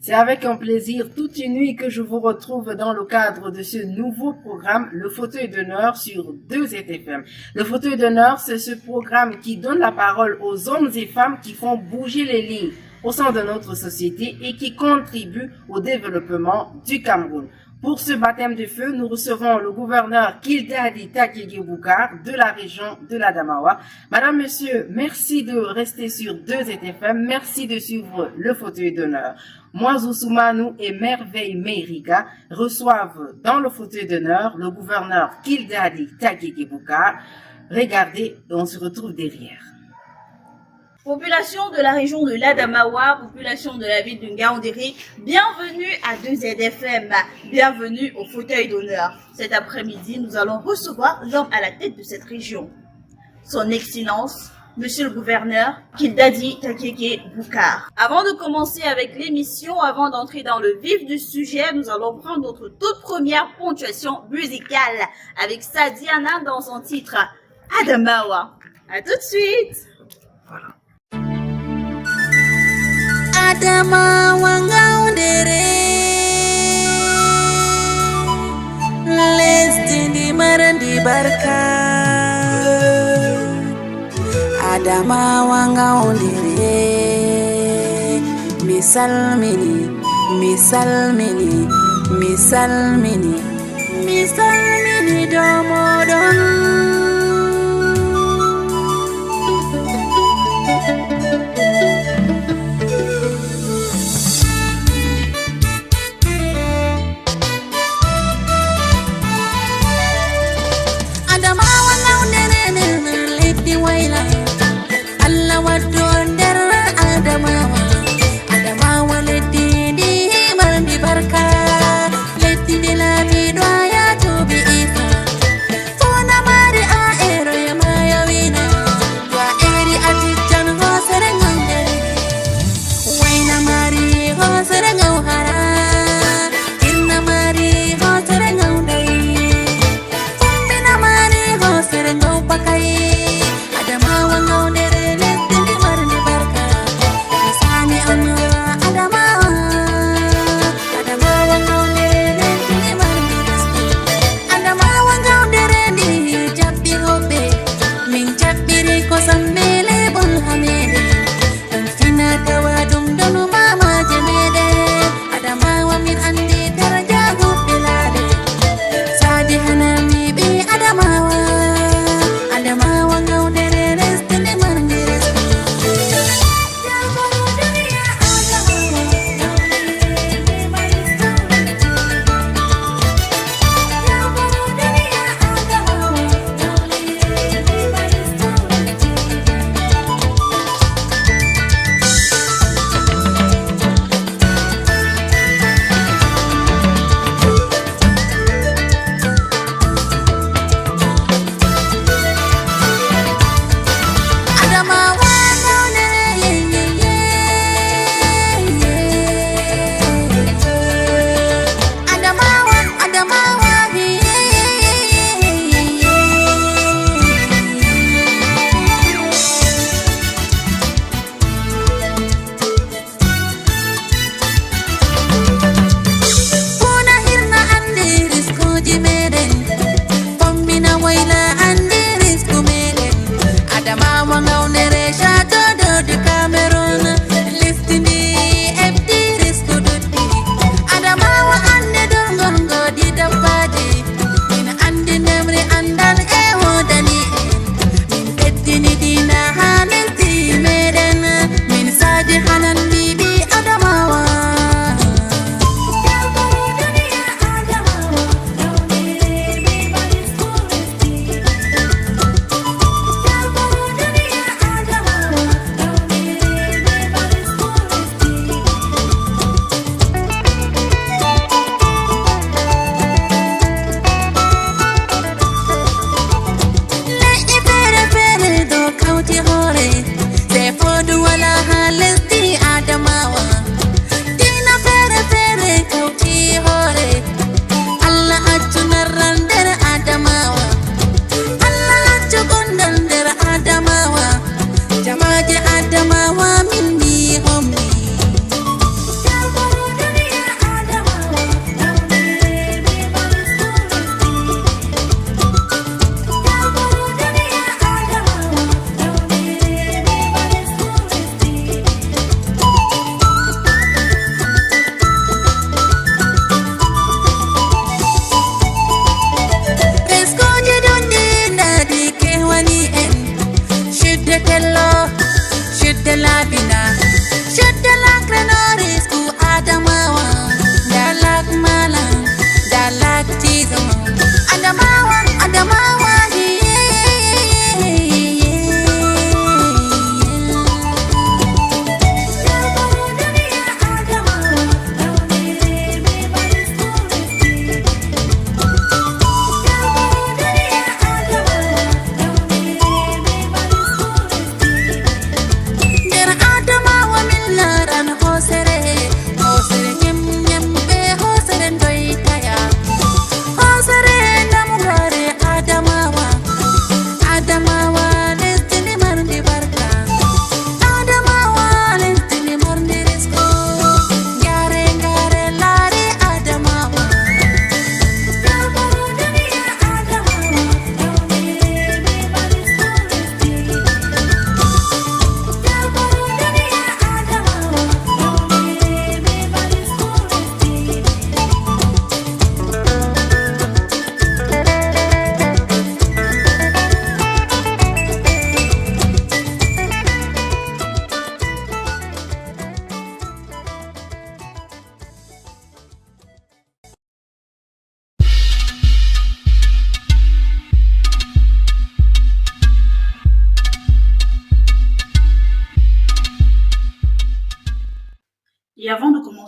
C'est avec un plaisir toute une nuit que je vous retrouve dans le cadre de ce nouveau programme, le fauteuil d'honneur sur 2ZFM. Le fauteuil d'honneur, c'est ce programme qui donne la parole aux hommes et femmes qui font bouger les lignes au sein de notre société et qui contribuent au développement du Cameroun. Pour ce baptême de feu, nous recevons le gouverneur Kildadi Takege Boukar de la région de l'Adamawa. Madame, Monsieur, merci de rester sur 2ZFM. Merci de suivre le fauteuil d'honneur. Moazou Soumanou et Merveille Meiriga reçoivent dans le fauteuil d'honneur le gouverneur Kildadi Takege Boukar. Regardez, on se retrouve derrière. Population de la région de l'Adamawa, population de la ville de Ngaoundéré, bienvenue à 2ZFM, bienvenue au fauteuil d'honneur. Cet après-midi, nous allons recevoir l'homme à la tête de cette région. Son Excellence, Monsieur le gouverneur Kildadi Takege Boukar. Avant de commencer avec l'émission, avant d'entrer dans le vif du sujet, nous allons prendre notre toute première ponctuation musicale avec Sadiana dans son titre Adamawa. À tout de suite. Voilà. Adamawa Ngaoundéré, lesdindi marandi barka. Adamawa Ngaoundéré, misalmini, misalmini, misalmini, misalmini domodon. Adamawa leddi ndi marndi barka, leddi ndi laaɓi ɗo a yahto bi isa. Funa mari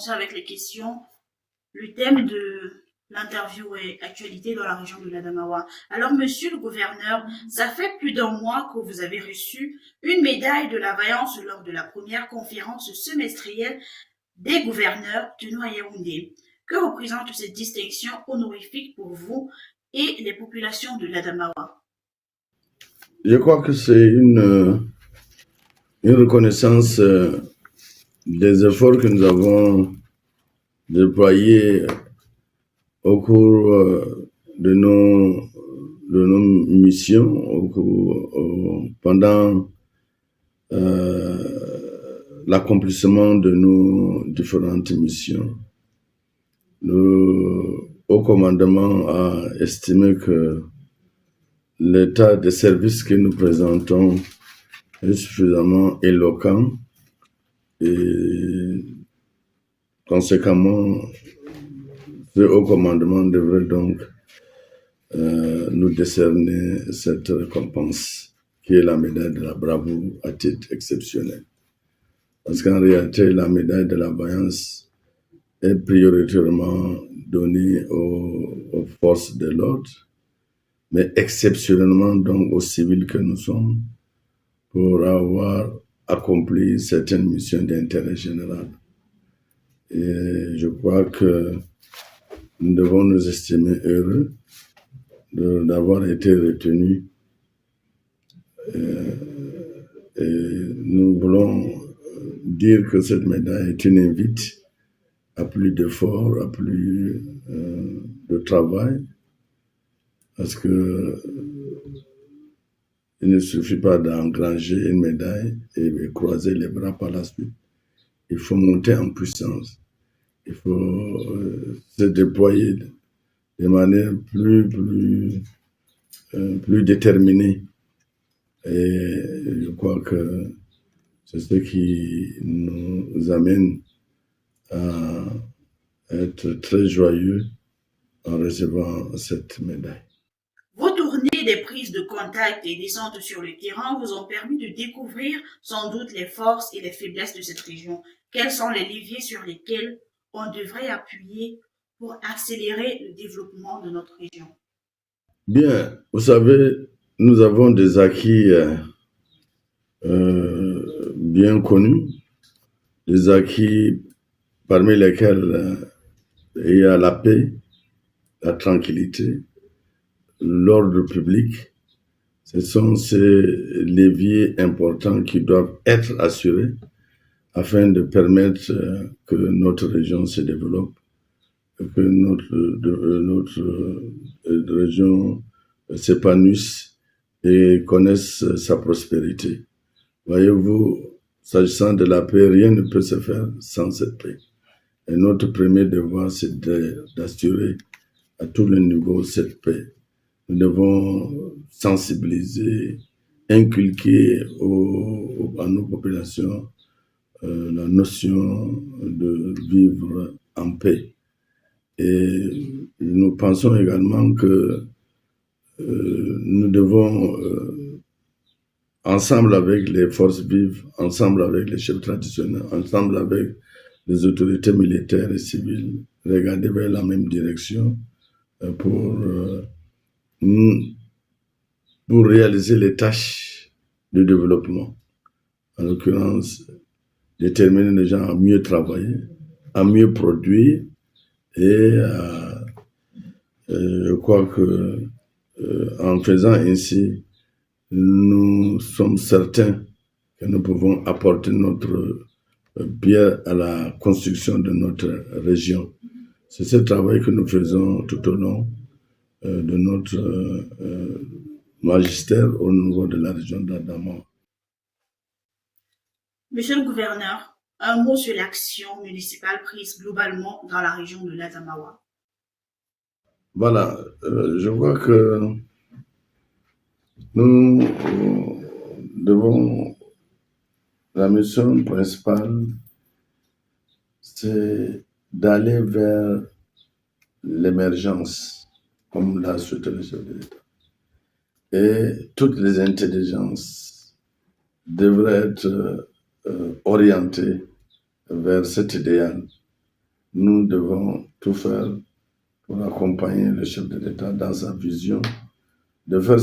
commencer avec les questions. Le thème de l'interview est actualité dans la région de l'Adamawa. Alors, monsieur le gouverneur, ça fait plus d'un mois que vous avez reçu une médaille de la vaillance lors de la première conférence semestrielle des gouverneurs de Yaoundé. Que représente cette distinction honorifique pour vous et les populations de l'Adamawa? Je crois que c'est une reconnaissance des efforts que nous avons déployés au cours de nos missions, pendant l'accomplissement de nos différentes missions. Le haut commandement a estimé que l'état de service que nous présentons est suffisamment éloquent et conséquemment, ce haut commandement devrait donc nous décerner cette récompense qui est la médaille de la bravoure à titre exceptionnel. Parce qu'en réalité, la médaille de la vaillance est prioritairement donnée aux forces de l'ordre, mais exceptionnellement donc aux civils que nous sommes pour avoir accompli certaines missions d'intérêt général. Et je crois que nous devons nous estimer heureux d'avoir été retenus. Et nous voulons dire que cette médaille est une invite à plus d'efforts, à plus de travail, parce que il ne suffit pas d'engranger une médaille et de croiser les bras par la suite. Il faut monter en puissance. Il faut se déployer de manière plus déterminée. Et je crois que c'est ce qui nous amène à être très joyeux en recevant cette médaille. Vos tournées des prises de contact et descentes sur le terrain vous ont permis de découvrir sans doute les forces et les faiblesses de cette région. Quels sont les leviers sur lesquels on devrait appuyer pour accélérer le développement de notre région? Bien, vous savez, nous avons des acquis bien connus, des acquis parmi lesquels il y a la paix, la tranquillité, l'ordre public. Ce sont ces leviers importants qui doivent être assurés afin de permettre que notre région se développe, que notre région s'épanouisse et connaisse sa prospérité. Voyez-vous, s'agissant de la paix, rien ne peut se faire sans cette paix. Et notre premier devoir, c'est d'assurer à tous les niveaux cette paix. Nous devons sensibiliser, inculquer à nos populations la notion de vivre en paix. Et nous pensons également que nous devons, ensemble avec les forces vives, ensemble avec les chefs traditionnels, ensemble avec les autorités militaires et civiles, regarder vers la même direction pour réaliser les tâches de développement. En l'occurrence, déterminer les gens à mieux travailler, à mieux produire et je crois que en faisant ainsi, nous sommes certains que nous pouvons apporter notre pierre à la construction de notre région. C'est ce travail que nous faisons tout au long de notre magistère au niveau de la région d'Adamawa. Monsieur le gouverneur, un mot sur l'action municipale prise globalement dans la région de l'Adamawa. Voilà, je vois que nous devons, la mission principale, c'est d'aller vers l'émergence, comme l'a souhaité le chef de l'État. Et toutes les intelligences devraient être orientées vers cet idéal nous devons tout faire pour accompagner le chef de l'État dans sa vision de faire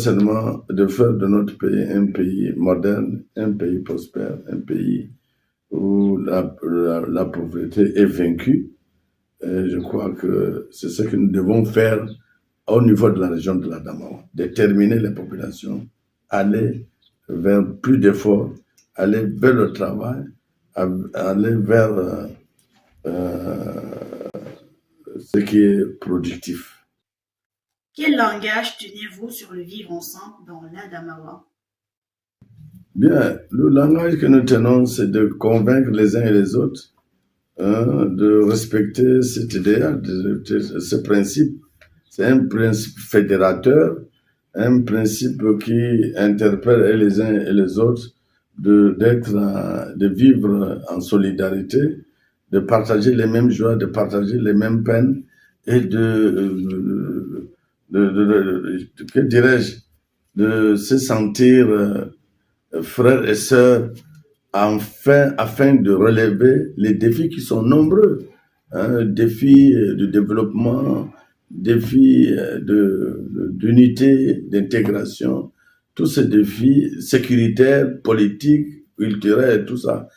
de notre pays un pays moderne, un pays prospère, un pays où la pauvreté est vaincue. Et je crois que c'est ce que nous devons faire au niveau de la région de l'Adamawa, déterminer les populations, aller vers plus d'efforts, aller vers le travail, aller vers ce qui est productif. Quel langage tenez-vous sur le vivre ensemble dans l'Adamawa? Bien, le langage que nous tenons, c'est de convaincre les uns et les autres de respecter cet idéal, ce principe. C'est un principe fédérateur, un principe qui interpelle les uns et les autres de vivre en solidarité, de partager les mêmes joies, de partager les mêmes peines et que dirais-je, de se sentir frères et sœurs afin de relever les défis qui sont nombreux, défis de développement, défis d'unité, d'intégration, tous ces défis sécuritaires, politiques, culturels, tout ça.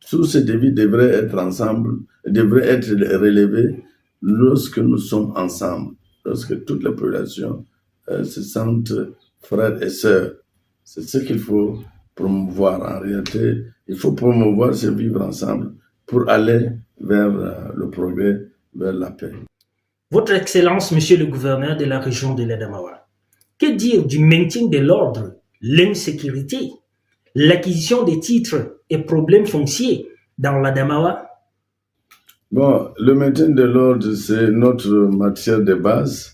Tous ces défis devraient être ensemble, devraient être relevés lorsque nous sommes ensemble, lorsque toute la population se sentent frères et sœurs. C'est ce qu'il faut promouvoir en réalité. Il faut promouvoir ce vivre ensemble pour aller vers le progrès, vers la paix. Votre Excellence, Monsieur le gouverneur de la région de l'Adamawa, que dire du maintien de l'ordre, l'insécurité, l'acquisition des titres et problèmes fonciers dans l'Adamawa? Bon, le maintien de l'ordre, c'est notre matière de base.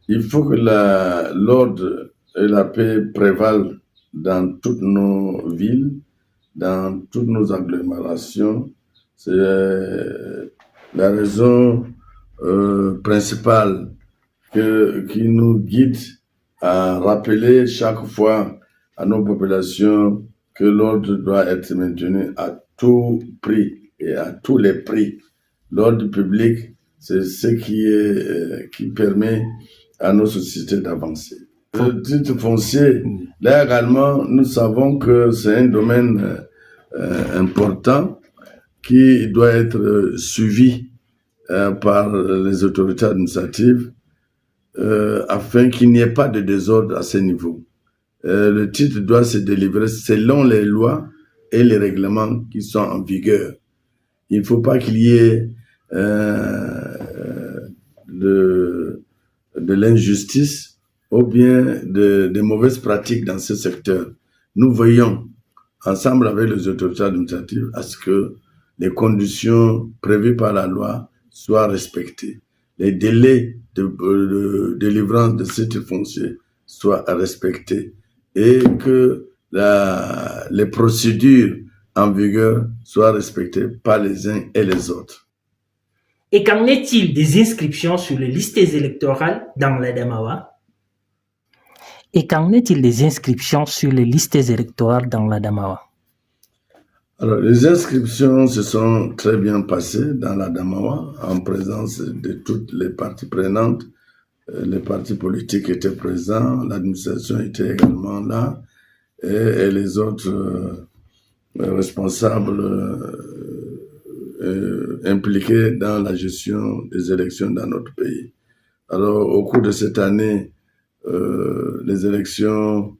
Il faut que l'ordre et la paix prévalent dans toutes nos villes, dans toutes nos agglomérations. C'est la raison principale qui nous guide à rappeler chaque fois à nos populations que l'ordre doit être maintenu à tout prix et à tous les prix. L'ordre public, c'est ce qui permet à nos sociétés d'avancer. Le titre foncier, là également, nous savons que c'est un domaine important qui doit être suivi par les autorités administratives afin qu'il n'y ait pas de désordre à ce niveau. Le titre doit se délivrer selon les lois et les règlements qui sont en vigueur. Il ne faut pas qu'il y ait de l'injustice ou bien de mauvaises pratiques dans ce secteur. Nous veillons ensemble avec les autorités administratives à ce que les conditions prévues par la loi soient respectées. Les délais de délivrance de ces titres fonciers soient respectés et que les procédures en vigueur soient respectées par les uns et les autres. Et qu'en est-il des inscriptions sur les listes électorales dans l'Adamawa? Et qu'en est-il des inscriptions sur les listes électorales dans l'Adamawa? Alors, les inscriptions se sont très bien passées dans l'Adamawa en présence de toutes les parties prenantes. Les partis politiques étaient présents, l'administration était également là et les autres responsables impliqués dans la gestion des élections dans notre pays. Alors, au cours de cette année, les inscriptions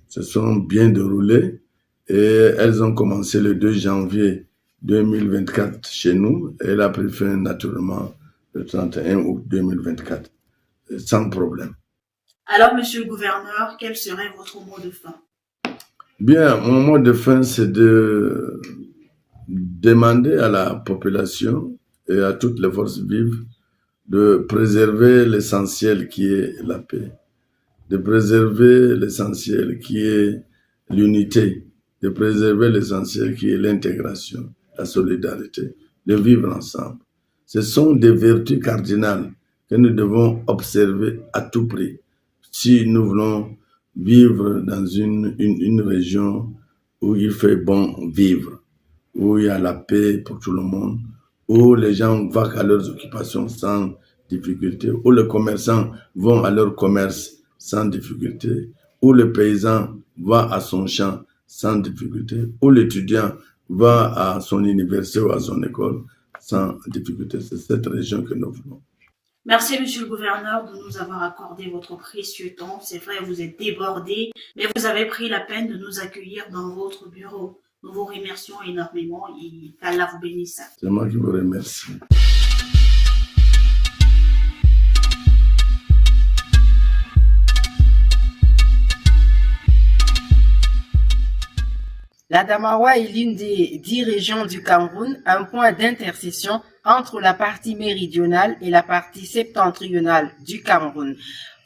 se sont bien déroulées et elles ont commencé le 2 janvier 2024 chez nous et elle a pris fin naturellement le 31 août 2024, sans problème. Alors, monsieur le gouverneur, quel serait votre mot de fin? Bien, mon mot de fin, c'est de demander à la population et à toutes les forces vives de préserver l'essentiel qui est la paix, de préserver l'essentiel qui est l'unité, de préserver l'essentiel qui est l'intégration, la solidarité, de vivre ensemble. Ce sont des vertus cardinales que nous devons observer à tout prix si nous voulons vivre dans une région où il fait bon vivre, où il y a la paix pour tout le monde, où les gens vont à leurs occupations sans difficulté, où les commerçants vont à leur commerce sans difficulté, où le paysan va à son champ sans difficulté, où l'étudiant va à son université ou à son école sans difficulté. C'est cette région que nous voulons. Merci, monsieur le gouverneur, de nous avoir accordé votre précieux temps. C'est vrai, vous êtes débordé, mais vous avez pris la peine de nous accueillir dans votre bureau. Nous vous remercions énormément et qu'Allah vous bénisse. C'est moi qui vous remercie. L'Adamawa est l'une des 10 régions du Cameroun, un point d'intersection entre la partie méridionale et la partie septentrionale du Cameroun,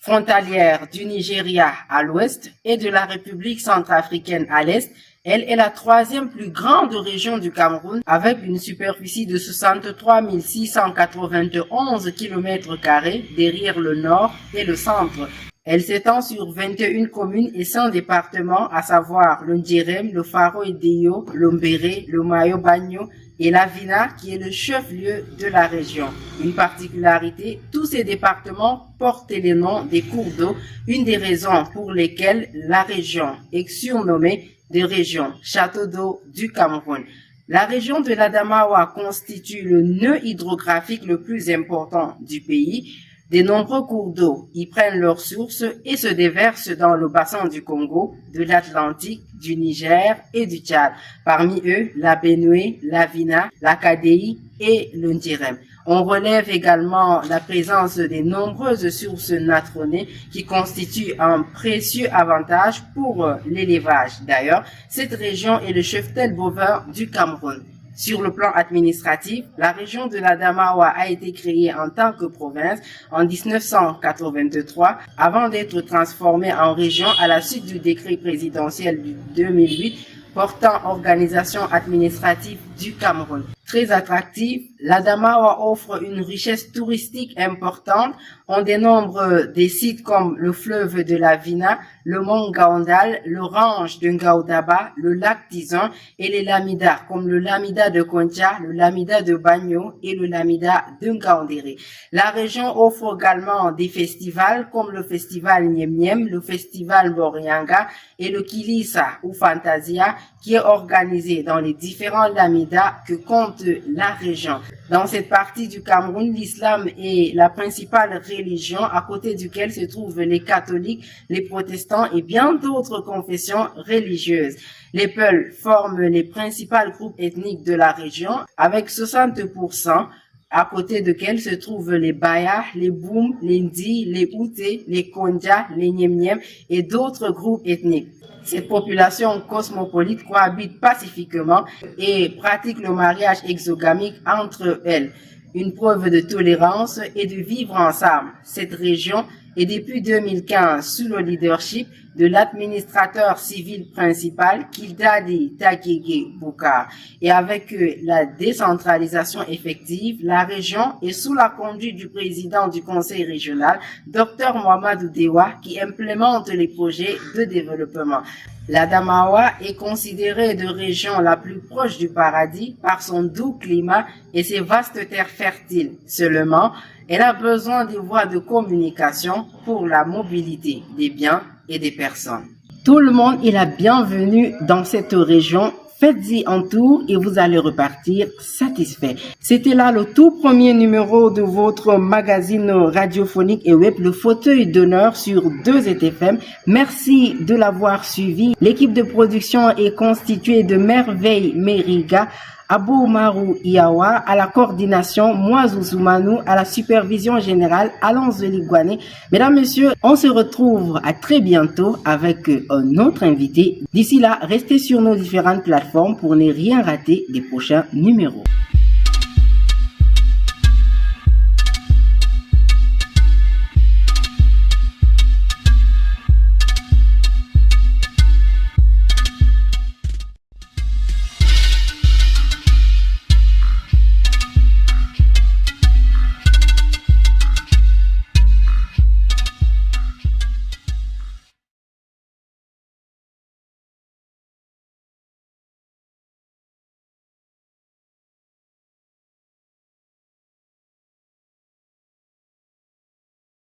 frontalière du Nigeria à l'ouest et de la République centrafricaine à l'est. Elle est la 3e plus grande région du Cameroun avec une superficie de 63 691 km² derrière le nord et le centre. Elle s'étend sur 21 communes et 100 départements, à savoir le Ndjérém, le Faro et Deyo, le Mbéré, le Mayo-Bagno et la Vina, qui est le chef-lieu de la région. Une particularité, tous ces départements portent les noms des cours d'eau, une des raisons pour lesquelles la région est surnommée de région Château d'eau du Cameroun. La région de l'Adamawa constitue le nœud hydrographique le plus important du pays. De nombreux cours d'eau y prennent leur source et se déversent dans le bassin du Congo, de l'Atlantique, du Niger et du Tchad. Parmi eux, la Benue, la Vina, la Kadéi et le Ndjérém. On relève également la présence des nombreuses sources natronnées qui constituent un précieux avantage pour l'élevage. D'ailleurs, cette région est le cheptel bovin du Cameroun. Sur le plan administratif, la région de l'Adamawa a été créée en tant que province en 1983 avant d'être transformée en région à la suite du décret présidentiel de 2008 portant organisation administrative du Cameroun. Très attractive, l'Adamawa offre une richesse touristique importante. On dénombre des sites comme le fleuve de la Vina, le mont Gaondal, le range de Ngaoudaba, le lac Tizon et les lamidas comme le lamida de Koncha, le lamida de Bagno et le lamida de Ngaoundéré. La région offre également des festivals comme le festival Nyem Nyem, le festival Borianga et le Kilisa ou Fantasia qui est organisé dans les différents lamidas que compte la région. Dans cette partie du Cameroun, l'islam est la principale religion à côté duquel se trouvent les catholiques, les protestants et bien d'autres confessions religieuses. Les Peuls forment les principaux groupes ethniques de la région avec 60%, à côté desquels se trouvent les Baya, les Boum, les Ndi, les Outé, les Kondja, les Nyem Nyem et d'autres groupes ethniques. Cette population cosmopolite cohabite pacifiquement et pratique le mariage exogamique entre elles, une preuve de tolérance et de vivre ensemble. Cette région est depuis 2015 sous le leadership de l'administrateur civil principal Kildadi Takege Boukar. Et avec la décentralisation effective, la région est sous la conduite du président du conseil régional, Dr Mohamedou Dewa, qui implémente les projets de développement. L'Adamawa est considérée de région la plus proche du paradis par son doux climat et ses vastes terres fertiles. Seulement, elle a besoin de voies de communication pour la mobilité des biens et des personnes. Tout le monde est la bienvenue dans cette région. Faites-y un tour et vous allez repartir satisfait. C'était là le tout premier numéro de votre magazine radiophonique et web, le fauteuil d'honneur sur 2ZFM. Merci de l'avoir suivi. L'équipe de production est constituée de Merveille Meriga, Abou Marou Iawa, à la coordination, Moazou Zoumanou, à la supervision générale, Alonso Ligouane. Mesdames, Messieurs, on se retrouve à très bientôt avec un autre invité. D'ici là, restez sur nos différentes plateformes pour ne rien rater des prochains numéros.